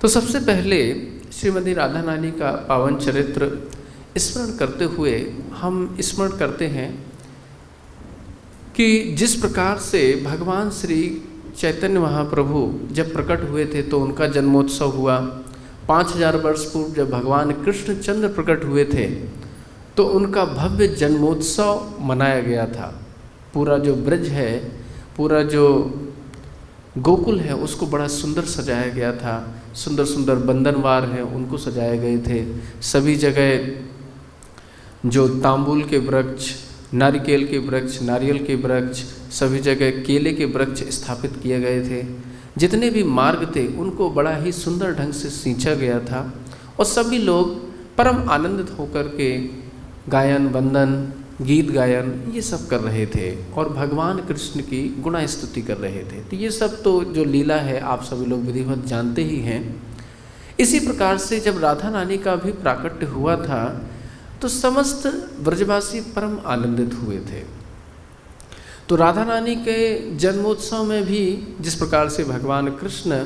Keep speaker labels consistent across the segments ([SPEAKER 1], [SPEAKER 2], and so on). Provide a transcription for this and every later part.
[SPEAKER 1] तो सबसे पहले श्रीमती राधा रानी का पावन चरित्र स्मरण करते हुए हम स्मरण करते हैं कि जिस प्रकार से भगवान श्री चैतन्य महाप्रभु जब प्रकट हुए थे तो उनका जन्मोत्सव हुआ। 5000 वर्ष पूर्व जब भगवान कृष्णचंद्र प्रकट हुए थे तो उनका भव्य जन्मोत्सव मनाया गया था। पूरा जो ब्रज है, पूरा जो गोकुल है, उसको बड़ा सुंदर सजाया गया था। सुंदर सुंदर बंधनवार हैं उनको सजाए गए थे। सभी जगह जो तांबूल के वृक्ष, नारिकेल के वृक्ष, नारियल के वृक्ष, सभी जगह केले के वृक्ष स्थापित किए गए थे। जितने भी मार्ग थे उनको बड़ा ही सुंदर ढंग से सींचा गया था और सभी लोग परम आनंदित होकर के गायन, वंदन, गीत गायन ये सब कर रहे थे और भगवान कृष्ण की गुणा स्तुति कर रहे थे। तो ये सब तो जो लीला है आप सभी लोग विधिवत जानते ही हैं। इसी प्रकार से जब राधा रानी का भी प्राकट्य हुआ था तो समस्त ब्रजवासी परम आनंदित हुए थे। तो राधा रानी के जन्मोत्सव में भी जिस प्रकार से भगवान कृष्ण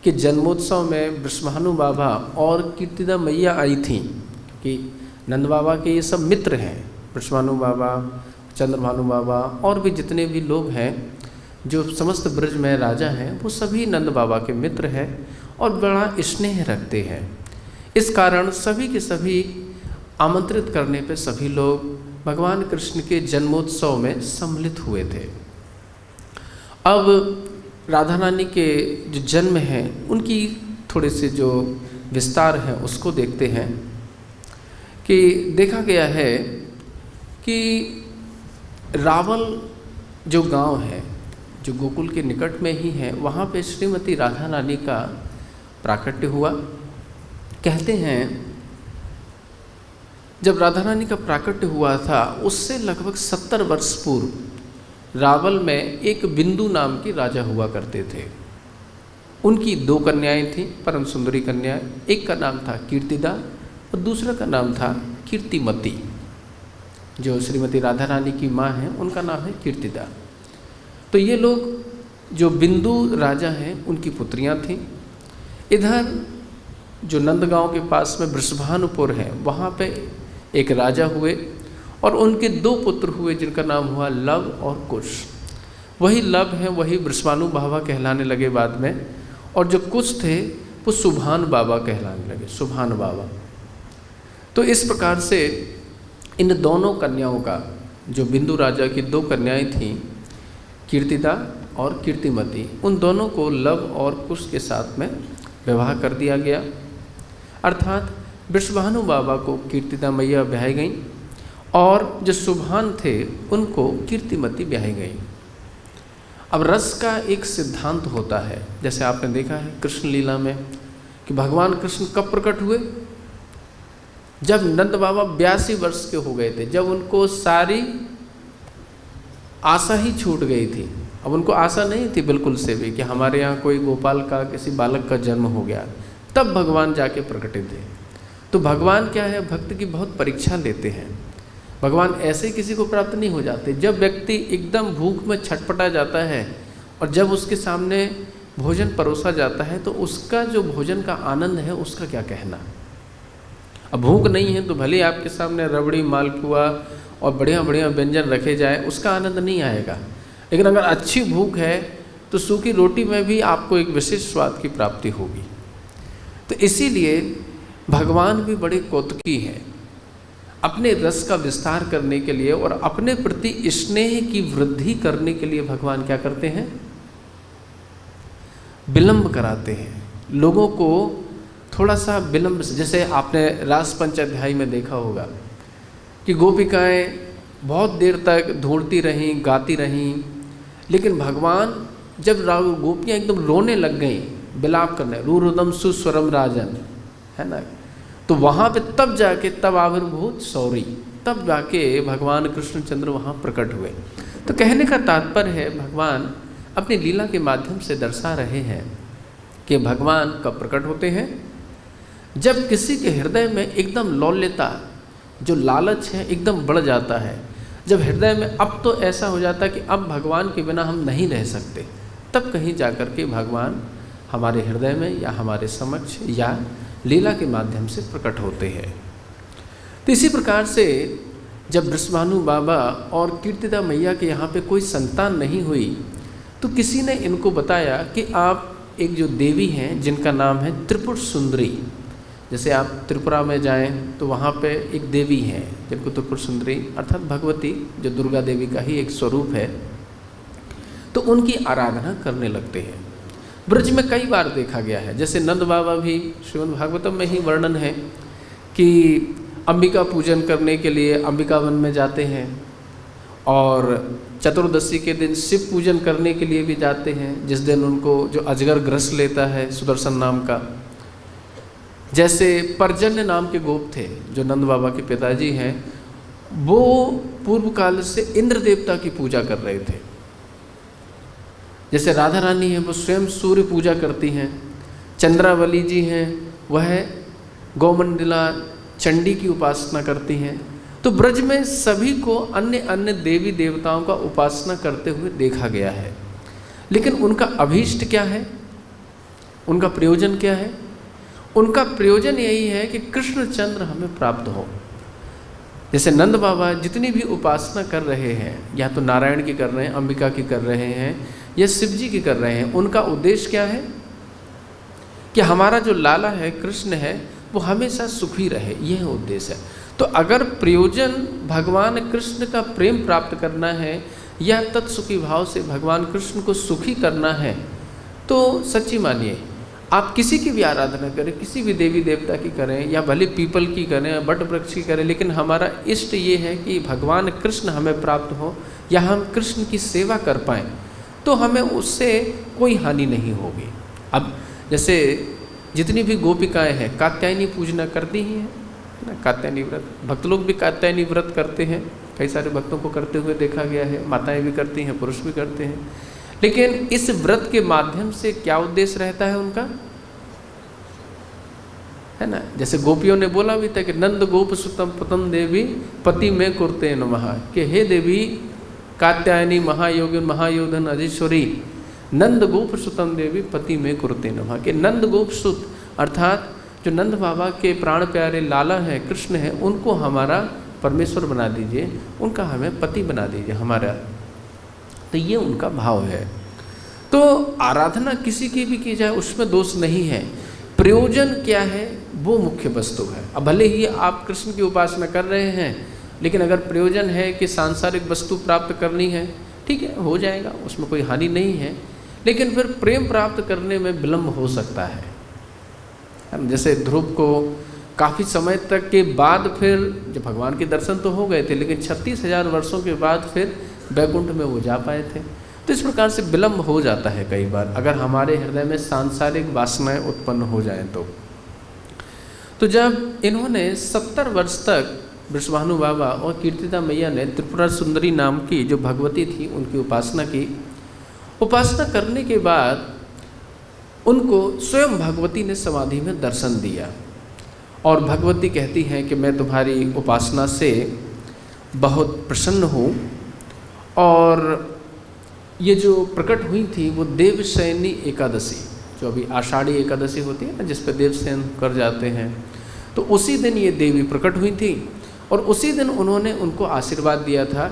[SPEAKER 1] के जन्मोत्सव में वृषभानु बाबा और कीर्तिदा मैया आई थी, कि नंद बाबा के ये सब मित्र हैं, वृषभानु बाबा, चंद्रभानु बाबा और भी जितने भी लोग हैं जो समस्त ब्रज में राजा हैं वो सभी नंद बाबा के मित्र हैं और बड़ा स्नेह रखते हैं। इस कारण सभी के सभी आमंत्रित करने पे सभी लोग भगवान कृष्ण के जन्मोत्सव में सम्मिलित हुए थे। अब राधा रानी के जो जन्म हैं उनकी थोड़े से जो विस्तार हैं उसको देखते हैं कि देखा गया है कि रावल जो गांव है जो गोकुल के निकट में ही है, वहाँ पे श्रीमती राधा रानी का प्राकट्य हुआ। कहते हैं जब राधा रानी का प्राकट्य हुआ था उससे लगभग 70 वर्ष पूर्व रावल में एक बिंदु नाम की राजा हुआ करते थे। उनकी 2 कन्याएं थीं, परम सुंदरी कन्याएं। एक का नाम था कीर्तिदा और दूसरा का नाम था कीर्तिमती। जो श्रीमती राधा रानी की माँ हैं उनका नाम है कीर्तिदा। तो ये लोग जो बिंदु राजा हैं उनकी पुत्रियाँ थीं। इधर जो नंदगांव के पास में वृषभानुपुर है वहाँ पे एक राजा हुए और उनके 2 पुत्र हुए जिनका नाम हुआ लव और कुश। वही लव है वही वृषभानु बाबा कहलाने लगे बाद में, और जो कुश थे वो सुभान बाबा कहलाने लगे, सुभान बाबा। तो इस प्रकार से इन दोनों कन्याओं का, जो बिंदु राजा की 2 कन्याएं थीं, कीर्तिदा और कीर्तिमती, उन दोनों को लव और कुश के साथ में विवाह कर दिया गया। अर्थात वृषभानु बाबा को कीर्तिदा मैया ब्याही गई और जो सुभान थे उनको कीर्तिमती ब्याही गई। अब रस का एक सिद्धांत होता है, जैसे आपने देखा है कृष्ण लीला में कि भगवान कृष्ण कब प्रकट हुए? जब नंद बाबा 82 वर्ष के हो गए थे, जब उनको सारी आशा ही छूट गई थी। अब उनको आशा नहीं थी बिल्कुल से भी कि हमारे यहाँ कोई गोपाल का, किसी बालक का जन्म हो गया, तब भगवान जाके प्रकटित थे। तो भगवान क्या है, भक्त की बहुत परीक्षा लेते हैं। भगवान ऐसे किसी को प्राप्त नहीं हो जाते। जब व्यक्ति एकदम भूख में छटपटा जाता है और जब उसके सामने भोजन परोसा जाता है तो उसका जो भोजन का आनंद है उसका क्या कहना। अब भूख नहीं है तो भले आपके सामने रबड़ी, मालपुआ और बढ़िया बढ़िया व्यंजन रखे जाए, उसका आनंद नहीं आएगा। लेकिन अगर अच्छी भूख है तो सूखी रोटी में भी आपको एक विशेष स्वाद की प्राप्ति होगी। तो इसीलिए भगवान भी बड़े कौतुकी हैं। अपने रस का विस्तार करने के लिए और अपने प्रति स्नेह की वृद्धि करने के लिए भगवान क्या करते हैं? विलंब कराते हैं लोगों को, थोड़ा सा विलंब। जैसे आपने रास पंचाध्याय में देखा होगा कि गोपिकाएं बहुत देर तक ढूंढती रहीं, गाती रहीं, लेकिन भगवान जब गोपियाँ एकदम रोने लग गईं, विलाप करने, रुरुदम सुस्वरम राजन, है ना, तो वहाँ पे तब जाके, तब आविर्भूत सौरी, तब जाके भगवान कृष्णचंद्र वहाँ प्रकट हुए। तो कहने का तात्पर्य है भगवान अपनी लीला के माध्यम से दर्शा रहे हैं कि भगवान कब प्रकट होते हैं? जब किसी के हृदय में एकदम लौल्यता, जो लालच है, एकदम बढ़ जाता है। जब हृदय में अब तो ऐसा हो जाता है कि अब भगवान के बिना हम नहीं रह सकते, तब कहीं जाकर के भगवान हमारे हृदय में या हमारे समक्ष या लीला के माध्यम से प्रकट होते हैं। तो इसी प्रकार से जब वृषभानु बाबा और कीर्तिदा मैया के यहाँ पे कोई संतान नहीं हुई तो किसी ने इनको बताया कि आप एक जो देवी हैं जिनका नाम है त्रिपुर सुंदरी, जैसे आप त्रिपुरा में जाएं तो वहाँ पे एक देवी हैं जिनको त्रिपुर सुंदरी अर्थात भगवती जो दुर्गा देवी का ही एक स्वरूप है, तो उनकी आराधना करने लगते हैं। ब्रज में कई बार देखा गया है, जैसे नंद बाबा भी श्रीमद् भागवतम में ही वर्णन है कि अंबिका पूजन करने के लिए अंबिका वन में जाते हैं और चतुर्दशी के दिन शिव पूजन करने के लिए भी जाते हैं, जिस दिन उनको जो अजगर ग्रस लेता है सुदर्शन नाम का। जैसे पर्जन्य नाम के गोप थे जो नंद बाबा के पिताजी हैं, वो पूर्व काल से इंद्र देवता की पूजा कर रहे थे। जैसे राधा रानी है वो स्वयं सूर्य पूजा करती हैं, चंद्रावली जी हैं वह गौमंडला चंडी की उपासना करती हैं। तो ब्रज में सभी को अन्य अन्य देवी देवताओं का उपासना करते हुए देखा गया है, लेकिन उनका अभीष्ट क्या है, उनका प्रयोजन क्या है? उनका प्रयोजन यही है कि कृष्णचंद्र हमें प्राप्त हो। जैसे नंद बाबा जितनी भी उपासना कर रहे हैं, या तो नारायण की कर रहे हैं, अंबिका की कर रहे हैं या शिव जी की कर रहे हैं, उनका उद्देश्य क्या है कि हमारा जो लाला है कृष्ण है वो हमेशा सुखी रहे, यह उद्देश्य है। तो अगर प्रयोजन भगवान कृष्ण का प्रेम प्राप्त करना है या तत्सुखी भाव से भगवान कृष्ण को सुखी करना है, तो सच्ची मानिए आप किसी की भी आराधना करें, किसी भी देवी देवता की करें या भले पीपल की करें या बट वृक्ष की करें, लेकिन हमारा इष्ट ये है कि भगवान कृष्ण हमें प्राप्त हो या हम कृष्ण की सेवा कर पाएँ, तो हमें उससे कोई हानि नहीं होगी। अब जैसे जितनी भी गोपिकाएं हैं कात्यायनी पूजना करती ही हैं ना, कात्यायनी व्रत, भक्त लोग भी कात्यायनी व्रत करते हैं, कई सारे भक्तों को करते हुए देखा गया है, माताएं भी करती हैं, पुरुष भी करते हैं। लेकिन इस व्रत के माध्यम से क्या उद्देश्य रहता है उनका, है ना? जैसे गोपियों ने बोला भी था कि नंद गोप सुतम पतम देवी पति में कुरते नमः, कि हे देवी कात्यायनी महायोगिन महायोधन अधीश्वरी नंद गोप सुतम देवी पति में कुरते नमः, कि नंद गोप सुत अर्थात जो नंद बाबा के प्राण प्यारे लाला हैं कृष्ण हैं, उनको हमारा परमेश्वर बना दीजिए, उनका हमें पति बना दीजिए हमारा। तो ये उनका भाव है। तो आराधना किसी की भी की जाए उसमें दोष नहीं है, प्रयोजन क्या है वो मुख्य वस्तु है। अब भले ही आप कृष्ण की उपासना कर रहे हैं, लेकिन अगर प्रयोजन है कि सांसारिक वस्तु प्राप्त करनी है, ठीक है, हो जाएगा, उसमें कोई हानि नहीं है, लेकिन फिर प्रेम प्राप्त करने में विलम्ब हो सकता है। जैसे ध्रुव को काफ़ी समय तक के बाद फिर जब भगवान के दर्शन तो हो गए थे, लेकिन 36,000 वर्षों के बाद फिर वैकुंठ में वो जा पाए थे। तो इस प्रकार से विलम्ब हो जाता है कई बार, अगर हमारे हृदय में सांसारिक वासनाएं उत्पन्न हो जाएं तो जब इन्होंने 70 वर्ष तक वृषभानु बाबा और कीर्तिदा मैया ने त्रिपुरा सुंदरी नाम की जो भगवती थी उनकी उपासना की, उपासना करने के बाद उनको स्वयं भगवती ने समाधि में दर्शन दिया और भगवती कहती हैं कि मैं तुम्हारी उपासना से बहुत प्रसन्न हूँ, और ये जो प्रकट हुई थी वो देवशयनी एकादशी, जो अभी आषाढ़ी एकादशी होती है ना, जिस पर देवशयन कर जाते हैं, तो उसी दिन ये देवी प्रकट हुई थी और उसी दिन उन्होंने उनको आशीर्वाद दिया था।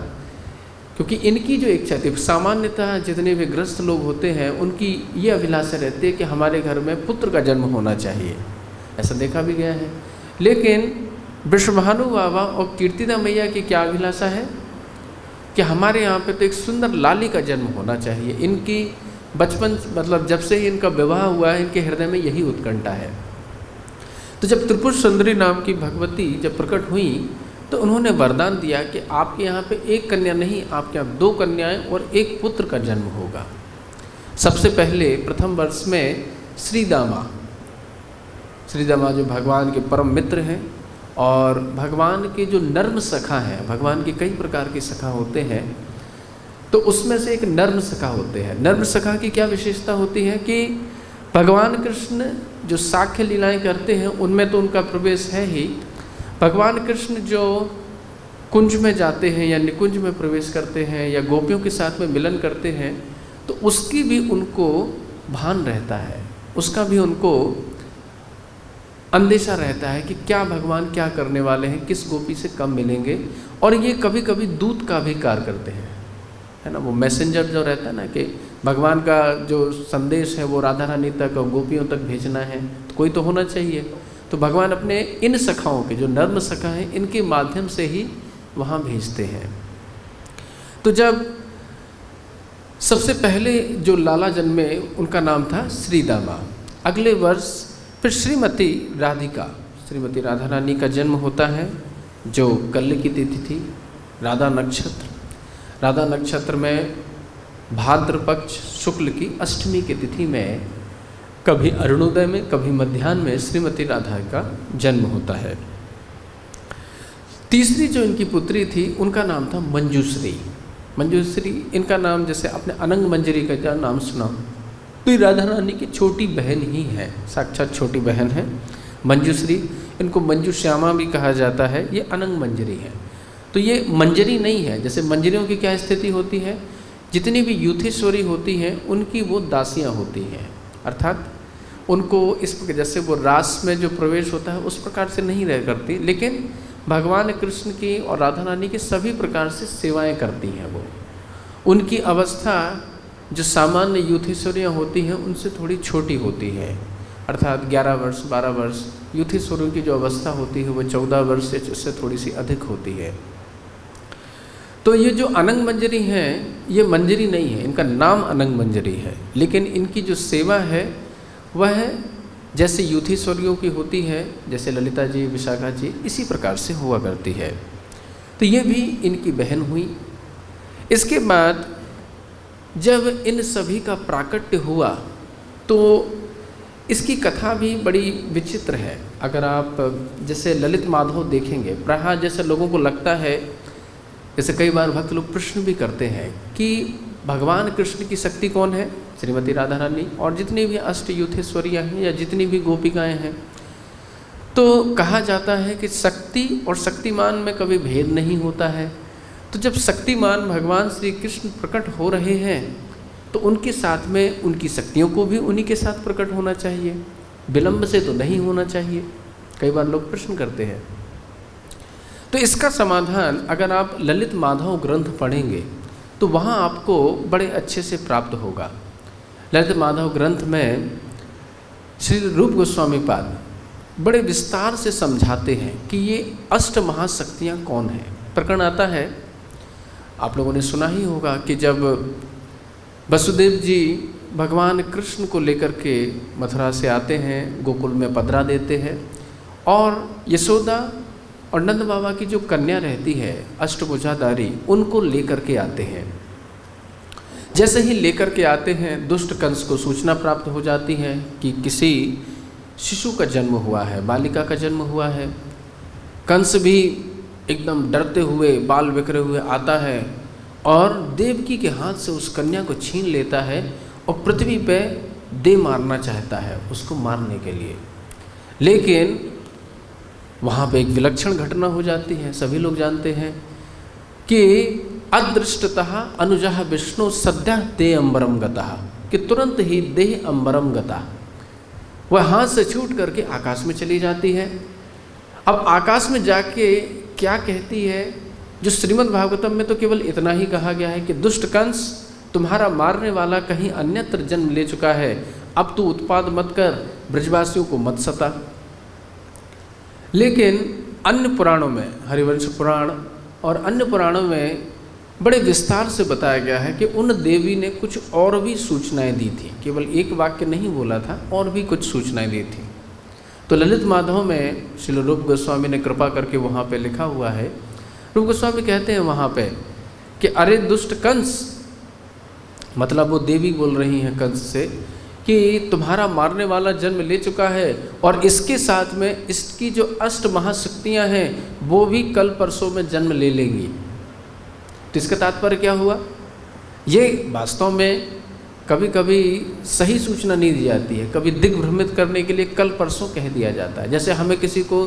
[SPEAKER 1] क्योंकि इनकी जो इच्छा थी, सामान्यतः जितने भी ग्रस्त लोग होते हैं उनकी ये अभिलाषा रहती है कि हमारे घर में पुत्र का जन्म होना चाहिए, ऐसा देखा भी गया है। लेकिन वृषभानु बाबा और कीर्तिदा मैया की क्या अभिलाषा है कि हमारे यहाँ पे तो एक सुंदर लाली का जन्म होना चाहिए। इनकी बचपन मतलब जब से ही इनका विवाह हुआ है, इनके हृदय में यही उत्कंठा है। तो जब त्रिपुर सुंदरी नाम की भगवती जब प्रकट हुई तो उन्होंने वरदान दिया कि आपके यहाँ पे एक कन्या नहीं, आपके यहाँ 2 कन्याएं और 1 पुत्र का जन्म होगा। सबसे पहले प्रथम वर्ष में श्रीदामा जो भगवान के परम मित्र हैं और भगवान के जो नर्म सखा हैं, भगवान के कई प्रकार के सखा होते हैं, तो उसमें से एक नर्म सखा होते हैं। नर्म सखा की क्या विशेषता होती है कि भगवान कृष्ण जो साख्य लीलाएं करते हैं उनमें तो उनका प्रवेश है ही, भगवान कृष्ण जो कुंज में जाते हैं या निकुंज में प्रवेश करते हैं या गोपियों के साथ में मिलन करते हैं, तो उसकी भी उनको भान रहता है उसका भी उनको अंदेशा रहता है कि क्या भगवान क्या करने वाले हैं, किस गोपी से कब मिलेंगे। और ये कभी कभी दूत का भी कार्य करते हैं, है ना। वो मैसेंजर जो रहता है ना, कि भगवान का जो संदेश है वो राधा रानी तक और गोपियों तक भेजना है, तो कोई तो होना चाहिए। तो भगवान अपने इन सखाओं के, जो नर्म सखा हैं, इनके माध्यम से ही वहाँ भेजते हैं। तो जब सबसे पहले जो लाला जन्मे उनका नाम था श्रीदामा। अगले वर्ष फिर श्रीमती राधिका, श्रीमती राधा रानी का जन्म होता है, जो कल्ल की तिथि थी, राधा नक्षत्र। राधा नक्षत्र में भाद्र पक्ष शुक्ल की अष्टमी की तिथि में, कभी अरुणोदय में कभी मध्याह्न में श्रीमती राधा का जन्म होता है। तीसरी जो इनकी पुत्री थी उनका नाम था मंजूश्री। मंजूश्री इनका नाम जैसे आपने अनंग मंजरी का जो नाम सुना, तो ये राधा रानी की छोटी बहन ही है, साक्षात छोटी बहन है मंजूश्री। इनको मंजू श्यामा भी कहा जाता है, ये अनंग मंजरी है। तो ये मंजरी नहीं है। जैसे मंजरियों की क्या स्थिति होती है, जितनी भी यूथेश्वरी होती हैं उनकी वो दासियाँ होती हैं, अर्थात उनको इस प्रकार जैसे वो रास में जो प्रवेश होता है उस प्रकार से नहीं रह करती, लेकिन भगवान कृष्ण की और राधा रानी की सभी प्रकार से सेवाएं करती हैं। वो उनकी अवस्था जो सामान्य यूथेश्वरियाँ होती हैं उनसे थोड़ी छोटी होती है, अर्थात 11 वर्ष 12 वर्ष। यूथेश्वरियों की जो अवस्था होती है वो 14 वर्ष से उससे थोड़ी सी अधिक होती है। तो ये जो अनंग मंजरी हैं, ये मंजरी नहीं है, इनका नाम अनंग मंजरी है, लेकिन इनकी जो सेवा है वह जैसे यूथेश्वरियों की होती है, जैसे ललिता जी, विशाखा जी, इसी प्रकार से हुआ करती है। तो ये भी इनकी बहन हुई। इसके बाद जब इन सभी का प्राकट्य हुआ तो इसकी कथा भी बड़ी विचित्र है। अगर आप जैसे ललित माधव देखेंगे, प्रायः जैसे लोगों को लगता है, जैसे कई बार भक्त लोग प्रश्न भी करते हैं कि भगवान कृष्ण की शक्ति कौन है, श्रीमती राधा रानी, और जितनी भी अष्ट यूथेश्वरियाँ हैं या जितनी भी गोपिकाएँ हैं, तो कहा जाता है कि शक्ति और शक्तिमान में कभी भेद नहीं होता है। तो जब शक्तिमान भगवान श्री कृष्ण प्रकट हो रहे हैं तो उनके साथ में उनकी शक्तियों को भी उन्हीं के साथ प्रकट होना चाहिए, विलंब से तो नहीं होना चाहिए। कई बार लोग प्रश्न करते हैं। तो इसका समाधान अगर आप ललित माधव ग्रंथ पढ़ेंगे तो वहाँ आपको बड़े अच्छे से प्राप्त होगा। ललित माधव ग्रंथ में श्री रूप गोस्वामी पाद बड़े विस्तार से समझाते हैं कि ये अष्ट महाशक्तियाँ कौन हैं। प्रकरण आता है, आप लोगों ने सुना ही होगा कि जब वसुदेव जी भगवान कृष्ण को लेकर के मथुरा से आते हैं, गोकुल में पधरा देते हैं, और यशोदा और नंद बाबा की जो कन्या रहती है अष्टभुजाधारी, उनको लेकर के आते हैं। जैसे ही लेकर के आते हैं, दुष्ट कंस को सूचना प्राप्त हो जाती है कि किसी शिशु का जन्म हुआ है, बालिका का जन्म हुआ है। कंस भी एकदम डरते हुए, बाल बिखरे हुए आता है और देवकी के हाथ से उस कन्या को छीन लेता है और पृथ्वी पे दे मारना चाहता है उसको मारने के लिए। लेकिन वहाँ पे एक विलक्षण घटना हो जाती है। सभी लोग जानते हैं कि अदृष्टतः अनुजः विष्णु सद्यः ते अंबरम गतः, कि तुरंत ही देह अंबरम गता, वह हाथ से छूट करके आकाश में चली जाती है। अब आकाश में जाके क्या कहती है, जो श्रीमद् भागवतम में तो केवल इतना ही कहा गया है कि दुष्ट कंस, तुम्हारा मारने वाला कहीं अन्यत्र जन्म ले चुका है, अब तू उत्पाद मत कर, ब्रजवासियों को मत सता। लेकिन अन्य पुराणों में, हरिवंश पुराण और अन्य पुराणों में बड़े विस्तार से बताया गया है कि उन देवी ने कुछ और भी सूचनाएं दी थी, केवल एक वाक्य नहीं बोला था, और भी कुछ सूचनाएं दी थी। तो ललित माधव में श्री रूप गोस्वामी ने कृपा करके वहाँ पे लिखा हुआ है। रूप गोस्वामी कहते हैं वहाँ पे कि अरे दुष्ट कंस, मतलब वो देवी बोल रही हैं कंस से कि तुम्हारा मारने वाला जन्म ले चुका है, और इसके साथ में इसकी जो अष्ट महाशक्तियाँ हैं वो भी कल परसों में जन्म ले लेंगी। तो इसका तात्पर्य क्या हुआ? ये वास्तव में कभी कभी सही सूचना नहीं दी जाती है, कभी दिग्भ्रमित करने के लिए कल परसों कह दिया जाता है। जैसे हमें किसी को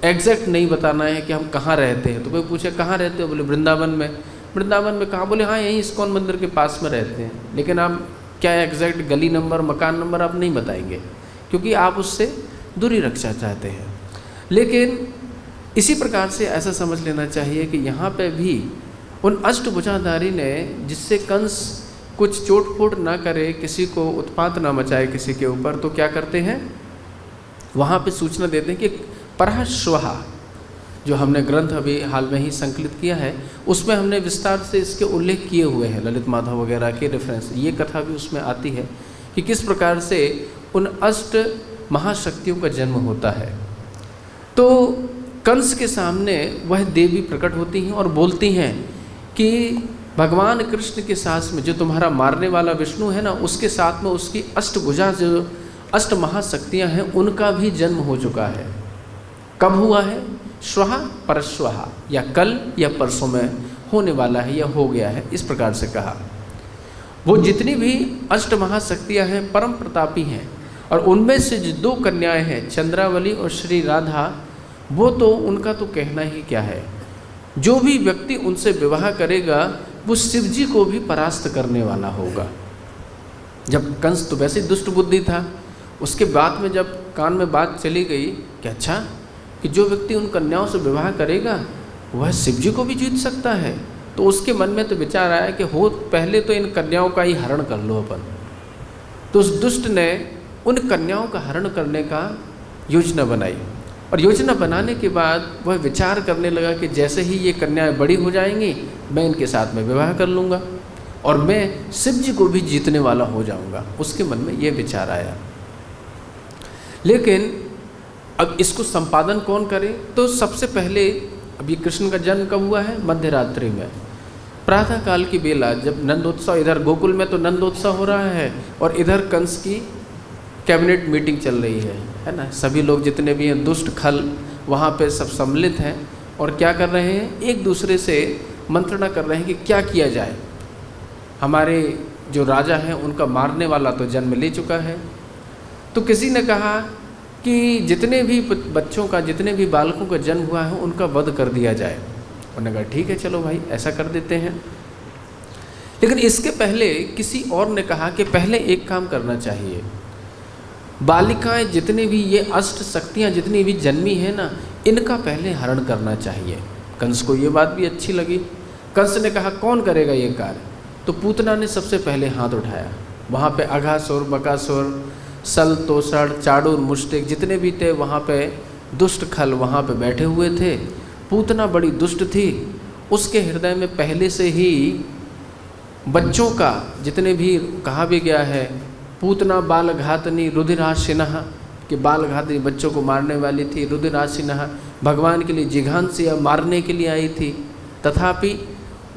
[SPEAKER 1] एग्जैक्ट नहीं बताना है कि हम कहाँ रहते हैं, तो कोई पूछे कहाँ रहते हो, बोले वृंदावन में। वृंदावन में कहाँ? बोले हाँ यहीं इस्कॉन मंदिर के पास में रहते हैं। लेकिन आप क्या एग्जैक्ट गली नंबर, मकान नंबर आप नहीं बताएंगे, क्योंकि आप उससे दूरी रखना चाहते हैं। लेकिन इसी प्रकार से ऐसा समझ लेना चाहिए कि यहाँ पे भी उन अष्टभुजाधारी ने, जिससे कंस कुछ चोट फोट ना करे, किसी को उत्पात ना मचाए किसी के ऊपर, तो क्या करते हैं, वहाँ पे सूचना देते हैं कि परः श्वः, जो हमने ग्रंथ अभी हाल में ही संकलित किया है, उसमें हमने विस्तार से इसके उल्लेख किए हुए हैं, ललित माधव वगैरह के रेफरेंस, ये कथा भी उसमें आती है कि किस प्रकार से उन अष्ट महाशक्तियों का जन्म होता है। तो कंस के सामने वह देवी प्रकट होती हैं और बोलती हैं कि भगवान कृष्ण के साथ में जो तुम्हारा मारने वाला विष्णु है ना, उसके साथ में उसकी अष्टभुजा जो अष्ट महाशक्तियाँ हैं, उनका भी जन्म हो चुका है। कब हुआ है? श्वः परश्वः, या कल या परसों में होने वाला है या हो गया है, इस प्रकार से कहा। वो जितनी भी अष्ट महाशक्तियाँ हैं परम प्रतापी हैं, और उनमें से जो दो कन्याएं हैं, चंद्रावली और श्री राधा, वो तो उनका तो कहना ही क्या है। जो भी व्यक्ति उनसे विवाह करेगा वो शिव जी को भी परास्त करने वाला होगा। जब कंस तो वैसे दुष्ट बुद्धि था, उसके बाद में जब कान में बात चली गई कि अच्छा, कि जो व्यक्ति उन कन्याओं से विवाह करेगा वह शिव जी को भी जीत सकता है, तो उसके मन में तो विचार आया कि हो पहले तो इन कन्याओं का ही हरण कर लो अपन। तो उस दुष्ट ने उन कन्याओं का हरण करने का योजना बनाई, और योजना बनाने के बाद वह विचार करने लगा कि जैसे ही ये कन्याएं बड़ी हो जाएंगी, मैं इनके साथ में विवाह कर लूँगा और मैं शिव जी को भी जीतने वाला हो जाऊँगा। उसके मन में ये विचार आया। लेकिन अब इसको संपादन कौन करे? तो सबसे पहले अभी कृष्ण का जन्म कब हुआ है? मध्य रात्रि में, प्रातः काल की बेला, जब नंदोत्सव, इधर गोकुल में तो नंदोत्सव हो रहा है और इधर कंस की कैबिनेट मीटिंग चल रही है ना। सभी लोग जितने भी हैं दुष्ट खल वहाँ पे सब सम्मिलित हैं और क्या कर रहे हैं, एक दूसरे से मंत्रणा कर रहे हैं कि क्या किया जाए। हमारे जो राजा हैं उनका मारने वाला तो जन्म ले चुका है, तो किसी ने कहा कि जितने भी बच्चों का, जितने भी बालकों का जन्म हुआ है उनका वध कर दिया जाए। उन्होंने कहा ठीक है चलो भाई ऐसा कर देते हैं। लेकिन इसके पहले किसी और ने कहा कि पहले एक काम करना चाहिए, बालिकाएं जितने भी ये अष्ट शक्तियाँ जितनी भी जन्मी है ना, इनका पहले हरण करना चाहिए। कंस को ये बात भी अच्छी लगी। कंस ने कहा कौन करेगा ये कार्य? तो पूतना ने सबसे पहले हाथ उठाया। वहाँ पे अघासुर, बकासुर, सल, तोषण, चाडूर, मुष्टिक जितने भी थे वहाँ पे दुष्ट खल वहाँ पे बैठे हुए थे। पूतना बड़ी दुष्ट थी, उसके हृदय में पहले से ही बच्चों का, जितने भी कहा भी गया है, पूतना बालघातनी रुधिराशिनः, कि बालघातनी बच्चों को मारने वाली थी, रुधिराशिनः भगवान के लिए जिघांसिया मारने के लिए आई थी, तथापि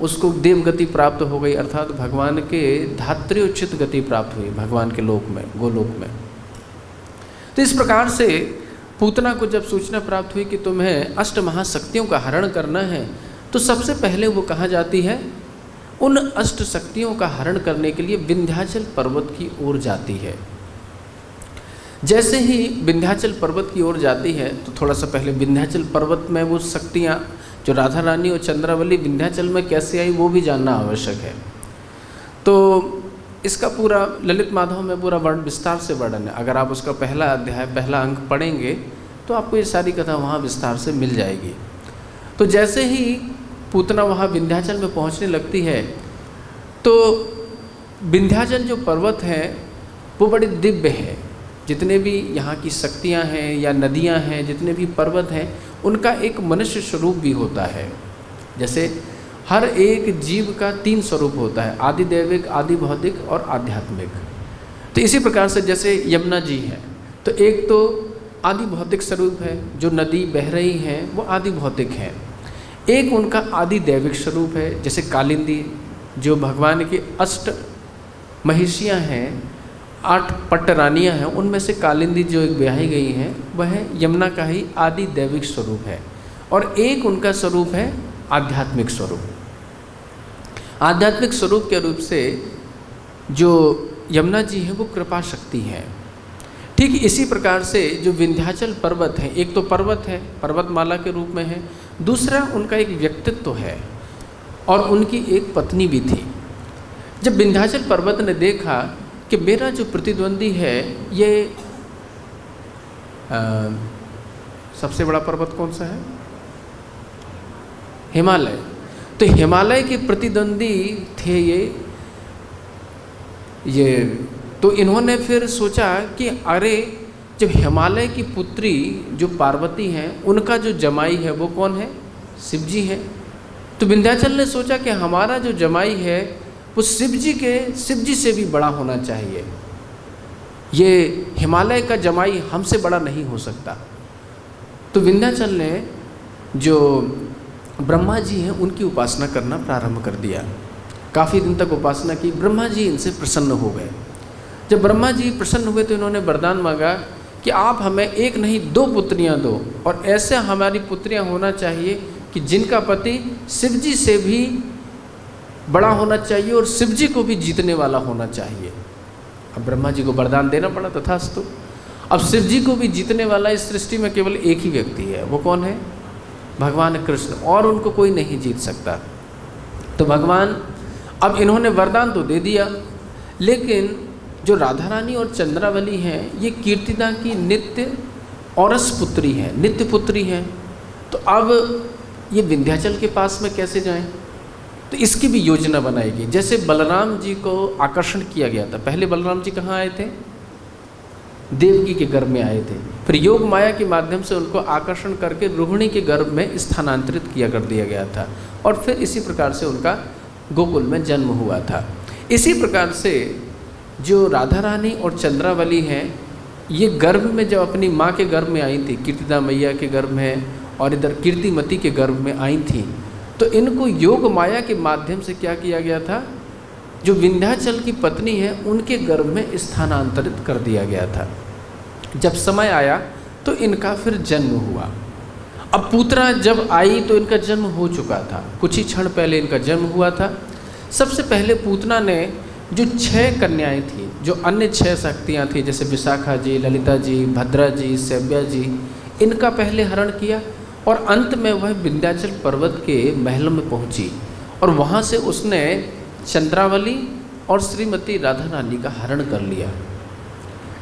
[SPEAKER 1] उसको देवगति प्राप्त हो गई, अर्थात भगवान के धात्र्योचित गति प्राप्त हुई भगवान के लोक में, गोलोक में। तो इस प्रकार से पूतना को जब सूचना प्राप्त हुई कि तुम्हें अष्ट महाशक्तियों का हरण करना है, तो सबसे पहले वो कहाँ जाती है, उन अष्ट शक्तियों का हरण करने के लिए विंध्याचल पर्वत की ओर जाती है। जैसे ही विंध्याचल पर्वत की ओर जाती है तो थोड़ा सा पहले विंध्याचल पर्वत में वो शक्तियाँ जो राधा रानी और चंद्रावली विंध्याचल में कैसे आई वो भी जानना आवश्यक है। तो इसका पूरा ललित माधव में पूरा वर्ण विस्तार से वर्णन है। अगर आप उसका पहला अध्याय, पहला अंक पढ़ेंगे तो आपको ये सारी कथा वहाँ विस्तार से मिल जाएगी। तो जैसे ही पूतना वहाँ विंध्याचल में पहुँचने लगती है तो विंध्याचल जो पर्वत है वो बड़े दिव्य है। जितने भी यहाँ की शक्तियाँ हैं या नदियाँ हैं, जितने भी पर्वत हैं, उनका एक मनुष्य स्वरूप भी होता है। जैसे हर एक जीव का 3 स्वरूप होता है, आदि दैविक, आदि भौतिक और आध्यात्मिक। तो इसी प्रकार से जैसे यमुना जी है तो एक तो आदि भौतिक स्वरूप है, जो नदी बह रही है वो आदि भौतिक है। एक उनका आदि दैविक स्वरूप है, जैसे कालिंदी जो भगवान की अष्ट महिषियाँ हैं, 8 पट्टरानियाँ हैं, उनमें से कालिंदी जो एक ब्याही गई हैं वह यमुना का ही आदि दैविक स्वरूप है। और एक उनका स्वरूप है आध्यात्मिक स्वरूप। आध्यात्मिक स्वरूप के रूप से जो यमुना जी है वो कृपा शक्ति है। ठीक इसी प्रकार से जो विंध्याचल पर्वत है, एक तो पर्वत है, पर्वतमाला के रूप में है, दूसरा उनका एक व्यक्तित्व है और उनकी एक पत्नी भी थी। जब विंध्याचल पर्वत ने देखा कि मेरा जो प्रतिद्वंदी है ये सबसे बड़ा पर्वत कौन सा है? हिमालय। तो हिमालय के प्रतिद्वंदी थे ये तो इन्होंने फिर सोचा कि अरे जब हिमालय की पुत्री जो पार्वती हैं उनका जो जमाई है वो कौन है? शिव जी है। तो विंध्याचल ने सोचा कि हमारा जो जमाई है वो शिव जी से भी बड़ा होना चाहिए, ये हिमालय का जमाई हमसे बड़ा नहीं हो सकता। तो विंध्याचल ने जो ब्रह्मा जी हैं उनकी उपासना करना प्रारंभ कर दिया। काफ़ी दिन तक उपासना की, ब्रह्मा जी इनसे प्रसन्न हो गए। जब ब्रह्मा जी प्रसन्न हुए तो इन्होंने वरदान मांगा कि आप हमें एक नहीं 2 पुत्रियां दो, और ऐसे हमारी पुत्रियां होना चाहिए कि जिनका पति शिव जी से भी बड़ा होना चाहिए और शिव जी को भी जीतने वाला होना चाहिए। अब ब्रह्मा जी को वरदान देना पड़ा, तथास्तु। अब शिव जी को भी जीतने वाला इस सृष्टि में केवल एक ही व्यक्ति है, वो कौन है? भगवान कृष्ण, और उनको कोई नहीं जीत सकता। तो भगवान, अब इन्होंने वरदान तो दे दिया, लेकिन जो राधा रानी और चंद्रावली हैं ये कीर्तिदा की नित्य औरस पुत्री हैं, नित्य पुत्री हैं। तो अब ये विंध्याचल के पास में कैसे जाएं? तो इसकी भी योजना बनाई गई। जैसे बलराम जी को आकर्षण किया गया था, पहले बलराम जी कहाँ आए थे? देवकी के गर्भ में आए थे। फिर योग माया के माध्यम से उनको आकर्षण करके रोहिणी के गर्भ में स्थानांतरित किया कर दिया गया था, और फिर इसी प्रकार से उनका गोकुल में जन्म हुआ था। इसी प्रकार से जो राधा रानी और चंद्रावली हैं ये गर्भ में जब अपनी माँ के गर्भ में आई थी, कीर्तिदा मैया के गर्भ में और इधर कीर्तिमती के गर्भ में आई थी, तो इनको योग माया के माध्यम से क्या किया गया था? जो विंध्याचल की पत्नी है उनके गर्भ में स्थानांतरित कर दिया गया था। जब समय आया तो इनका फिर जन्म हुआ। अब पूतना जब आई तो इनका जन्म हो चुका था, कुछ ही क्षण पहले इनका जन्म हुआ था। सबसे पहले पूतना ने जो 6 कन्याएं थी, जो अन्य 6 शक्तियां थी, जैसे विशाखा जी, ललिता जी, भद्रा जी, सैव्या जी, इनका पहले हरण किया, और अंत में वह विंध्याचल पर्वत के महल में पहुंची, और वहां से उसने चंद्रावली और श्रीमती राधा रानी का हरण कर लिया।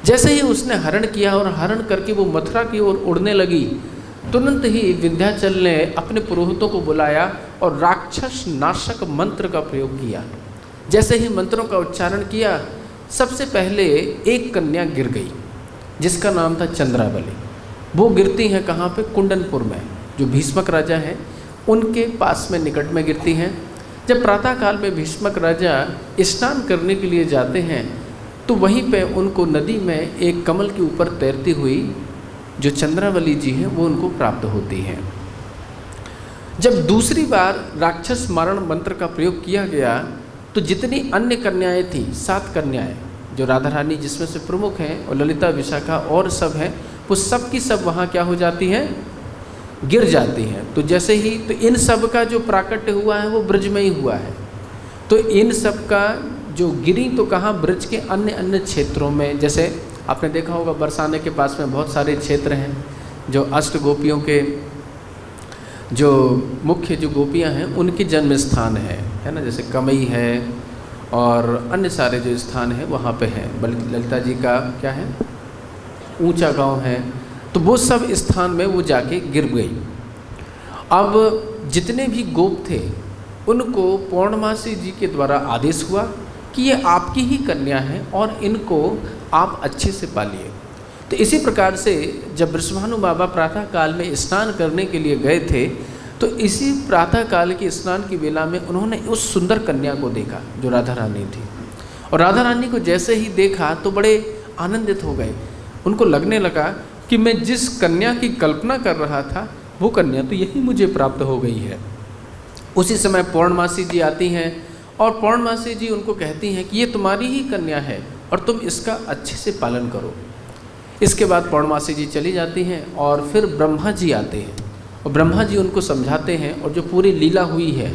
[SPEAKER 1] जैसे ही उसने हरण किया और हरण करके वो मथुरा की ओर उड़ने लगी, तुरंत ही विंध्याचल ने अपने पुरोहितों को बुलाया और राक्षस नाशक मंत्र का प्रयोग किया। जैसे ही मंत्रों का उच्चारण किया, सबसे पहले एक कन्या गिर गई जिसका नाम था चंद्रावली। वो गिरती हैं कहाँ पे? कुंडनपुर में, जो भीष्मक राजा हैं उनके पास में निकट में गिरती हैं। जब प्रातःकाल में भीष्मक राजा स्नान करने के लिए जाते हैं तो वहीं पे उनको नदी में एक कमल के ऊपर तैरती हुई जो चंद्रावली जी हैं वो उनको प्राप्त होती हैं। जब दूसरी बार राक्षस मारण मंत्र का प्रयोग किया गया तो जितनी अन्य कन्याएं थी, 7 कन्याएं, जो राधा रानी जिसमें से प्रमुख हैं और ललिता, विशाखा और सब हैं, वो सब की सब वहाँ क्या हो जाती हैं? गिर जाती हैं। तो जैसे ही तो इन सब का जो प्राकट्य हुआ है वो ब्रज में ही हुआ है। तो इन सब का जो गिरी तो कहाँ? ब्रज के अन्य अन्य क्षेत्रों में। जैसे आपने देखा होगा बरसाने के पास में बहुत सारे क्षेत्र हैं जो अष्ट गोपियों के जो मुख्य जो गोपियां हैं उनके जन्म स्थान है ना, जैसे कमई है और अन्य सारे जो स्थान हैं वहाँ पे हैं। ललिता जी का क्या है? ऊंचा गांव है। तो वो सब स्थान में वो जाके गिर गई। अब जितने भी गोप थे उनको पौर्णमासी जी के द्वारा आदेश हुआ कि ये आपकी ही कन्या है और इनको आप अच्छे से पालिए। तो इसी प्रकार से जब वृषभानु बाबा प्रातः काल में स्नान करने के लिए गए थे तो इसी प्रातः काल के स्नान की वेला में उन्होंने उस सुंदर कन्या को देखा जो राधा रानी थी, और राधा रानी को जैसे ही देखा तो बड़े आनंदित हो गए। उनको लगने लगा कि मैं जिस कन्या की कल्पना कर रहा था वो कन्या तो यही मुझे प्राप्त हो गई है। उसी समय पौर्णमासी जी आती हैं और पौर्णमासी जी उनको कहती हैं कि ये तुम्हारी ही कन्या है और तुम इसका अच्छे से पालन करो। इसके बाद पौर्णमासी जी चली जाती हैं और फिर ब्रह्मा जी आते हैं और ब्रह्मा जी उनको समझाते हैं और जो पूरी लीला हुई है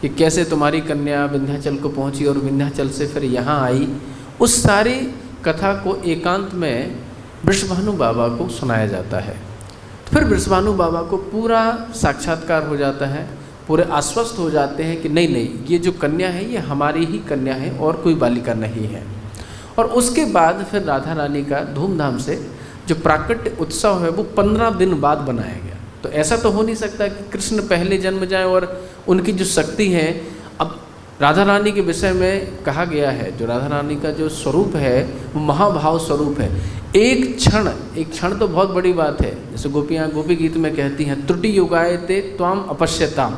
[SPEAKER 1] कि कैसे तुम्हारी कन्या विंध्याचल को पहुंची और विंध्याचल से फिर यहाँ आई, उस सारी कथा को एकांत में वृषभानु बाबा को सुनाया जाता है। फिर वृषभानु बाबा को पूरा साक्षात्कार हो जाता है, पूरे आश्वस्त हो जाते हैं कि नहीं नहीं, ये जो कन्या है ये हमारी ही कन्या है और कोई बालिका नहीं है। और उसके बाद फिर राधा रानी का धूमधाम से जो प्राकट्य उत्सव है वो 15 दिन बाद बनाया गया। तो ऐसा तो हो नहीं सकता कि कृष्ण पहले जन्म जाए और उनकी जो शक्ति है, अब राधा रानी के विषय में कहा गया है, जो राधा रानी का जो स्वरूप है वो महाभाव स्वरूप है। एक क्षण तो बहुत बड़ी बात है। जैसे गोपियाँ गोपी गीत में कहती हैं, त्रुटि युगायते त्वाम अपश्यताम,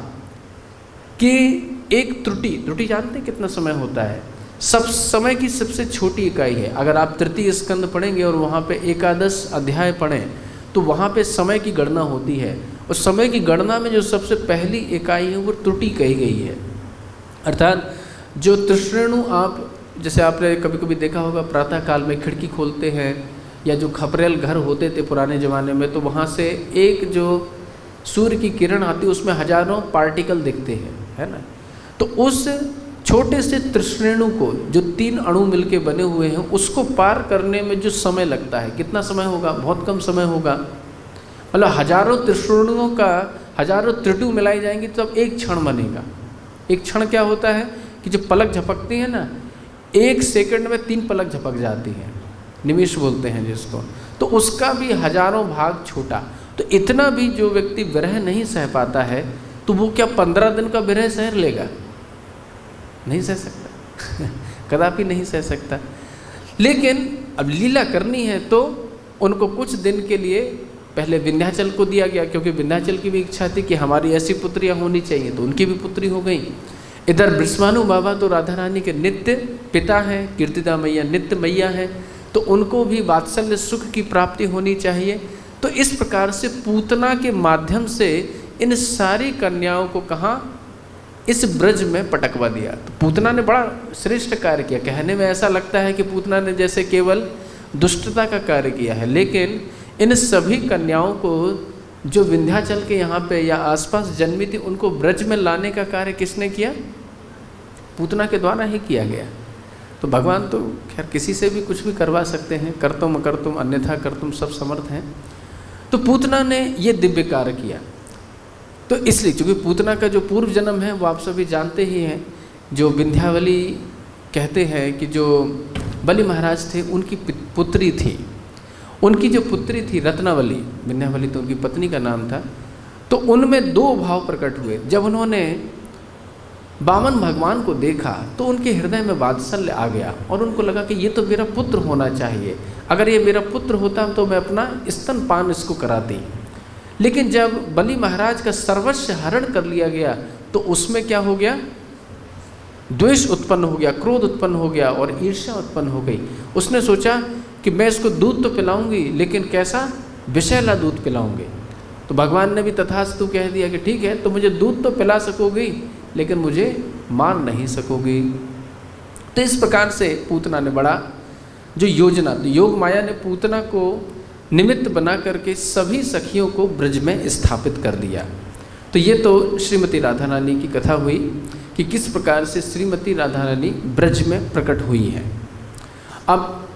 [SPEAKER 1] कि एक त्रुटि जानते हैं कितना समय होता है? सब समय की सबसे छोटी इकाई है। अगर आप तृतीय स्कंद पढ़ेंगे और वहाँ पे एकादश अध्याय पढ़ें तो वहाँ पे समय की गणना होती है, और समय की गणना में जो सबसे पहली इकाई है वो त्रुटि कही गई है। अर्थात जो त्रिश्रेणु, आप जैसे आपने कभी कभी देखा होगा प्रातः काल में खिड़की खोलते हैं, या जो खपरेल घर होते थे पुराने ज़माने में, तो वहाँ से एक जो सूर्य की किरण आती है उसमें हजारों पार्टिकल दिखते हैं, है ना। तो उस छोटे से त्रिश्रेणु को, जो 3 अणु मिलके बने हुए हैं, उसको पार करने में जो समय लगता है, कितना समय होगा? बहुत कम समय होगा। मतलब हजारों त्रिश्रेणुओं का, हजारों त्रिटु मिलाई जाएंगी तब एक क्षण बनेगा। एक क्षण क्या होता है कि जब पलक झपकती है ना, 1 सेकंड में 3 पलक झपक जाती हैं, निमिष बोलते हैं जिसको, तो उसका भी हजारों भाग छोटा। तो इतना भी जो व्यक्ति विरह नहीं सह पाता है, तो वो क्या 15 दिन का विरह सह लेगा? नहीं सह सकता कदापि नहीं सह सकता। लेकिन अब लीला करनी है तो उनको कुछ दिन के लिए पहले विंध्याचल को दिया गया, क्योंकि विंध्याचल की भी इच्छा थी कि हमारी ऐसी पुत्रियां होनी चाहिए, तो उनकी भी पुत्री हो गई। इधर बृषभानु बाबा तो राधा रानी के नित्य पिता हैं, कीर्तिदा मैया नित्य मैया हैं, तो उनको भी वात्सल्य सुख की प्राप्ति होनी चाहिए। तो इस प्रकार से पूतना के माध्यम से इन सारी कन्याओं को कहाँ, इस ब्रज में पटकवा दिया। तो पूतना ने बड़ा श्रेष्ठ कार्य किया। कहने में ऐसा लगता है कि पूतना ने जैसे केवल दुष्टता का कार्य किया है, लेकिन इन सभी कन्याओं को जो विंध्याचल के यहाँ पे या आसपास जन्मी थी, उनको ब्रज में लाने का कार्य किसने किया? पूतना के द्वारा ही किया गया। तो भगवान तो खैर किसी से भी कुछ भी करवा सकते हैं, कर्तुम अकर्तुम अन्यथा कर्तुम सब समर्थ हैं। तो पूतना ने ये दिव्य कार्य किया। तो इसलिए चूँकि पूतना का जो पूर्व जन्म है वो आप सभी जानते ही हैं, जो विंध्यावली कहते हैं कि जो बलि महाराज थे उनकी पुत्री थी, उनकी जो पुत्री थी रत्नावली, विंध्यावली तो उनकी पत्नी का नाम था। तो उनमें 2 भाव प्रकट हुए। जब उन्होंने वामन भगवान को देखा तो उनके हृदय में वात्सल्य आ गया और उनको लगा कि ये तो मेरा पुत्र होना चाहिए, अगर ये मेरा पुत्र होता तो मैं अपना स्तनपान इसको कराती। लेकिन जब बलि महाराज का सर्वस्व हरण कर लिया गया तो उसमें क्या हो गया? द्वेष उत्पन्न हो गया, क्रोध उत्पन्न हो गया और ईर्ष्या उत्पन्न हो गई। उसने सोचा कि मैं इसको दूध तो पिलाऊंगी, लेकिन कैसा? विषैला दूध पिलाऊंगी। तो भगवान ने भी तथास्तु कह दिया कि ठीक है, तो मुझे दूध तो पिला सकोगी लेकिन मुझे मार नहीं सकोगी। तो इस प्रकार से पूतना ने बड़ा जो योजना, तो योग माया ने पूतना को निमित्त बना करके सभी सखियों को ब्रज में स्थापित कर दिया। तो ये तो श्रीमती राधा रानी की कथा हुई कि किस प्रकार से श्रीमती राधा रानी ब्रज में प्रकट हुई है। अब